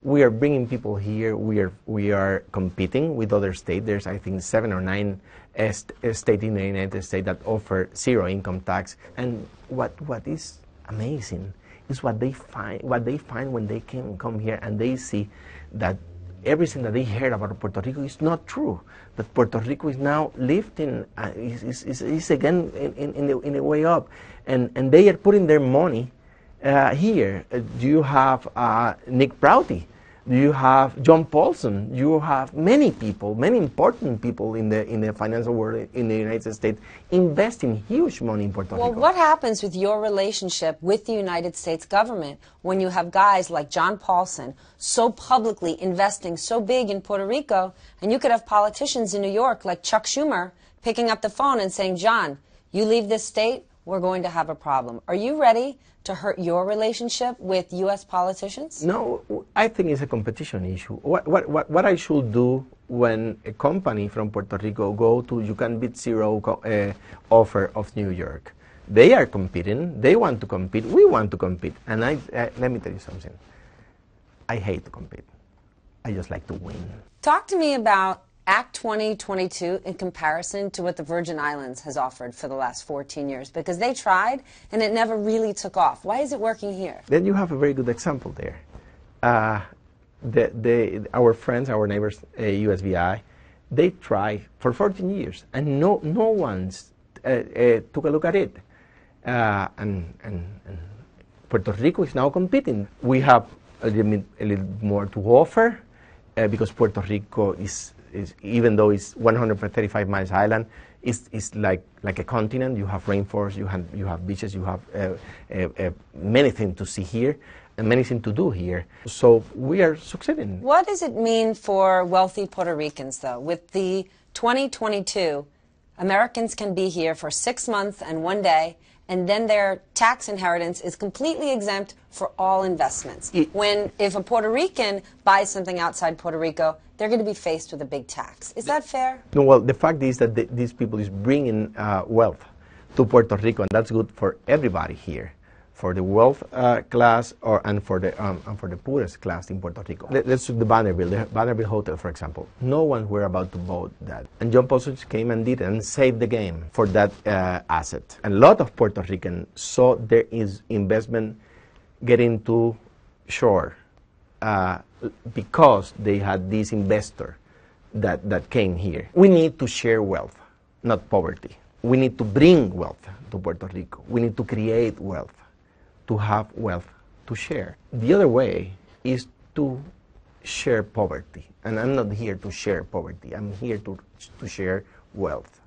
We are bringing people here. We are competing with other states. There's, I think, 7 or 9 states in the United States that offer zero income tax. And what is amazing is what they find when they come here and they see that everything that they heard about Puerto Rico is not true. That Puerto Rico is now lifting, is again in the way up, and they are putting their money here. You have Nick Prouty. You have John Paulson. You have many people, many important people in the financial world in the United States investing huge money in Puerto Rico. Well, what happens with your relationship with the United States government when you have guys like John Paulson so publicly investing so big in Puerto Rico, and you could have politicians in New York like Chuck Schumer picking up the phone and saying, John, you leave this state, we're going to have a problem. Are you ready to hurt your relationship with U.S. politicians? No, I think it's a competition issue. What I should do when a company from Puerto Rico go to You Can Beat Zero offer of New York? They are competing. They want to compete. We want to compete. And let me tell you something. I hate to compete. I just like to win. Talk to me about Act 2022 in comparison to what the Virgin Islands has offered for the last 14 years, because they tried and it never really took off. Why is it working here? Then you have a very good example there. Our friends, our neighbors, USVI, they tried for 14 years and no one's took a look at it. And Puerto Rico is now competing. We have a little more to offer because Puerto Rico is even though it's 135 miles island, it's like a continent. You have rainforests, you have beaches, you have many things to see here and many things to do here. So we are succeeding. What does it mean for wealthy Puerto Ricans, though? With the 2022, Americans can be here for 6 months and 1 day, and then their tax inheritance is completely exempt for all investments. If a Puerto Rican buys something outside Puerto Rico, they're going to be faced with a big tax. Is that fair? No, well, the fact is that these people is bringing wealth to Puerto Rico, and that's good for everybody here, for the wealth class and for the poorest class in Puerto Rico. Let's take the Vanderbilt Hotel, for example. No one were about to vote that, and John Paulson came and did it and saved the game for that asset. And a lot of Puerto Ricans saw there is investment getting to shore because they had this investor that came here. We need to share wealth, not poverty. We need to bring wealth to Puerto Rico. We need to create wealth, to have wealth to share. The other way is to share poverty. And I'm not here to share poverty. I'm here to share wealth.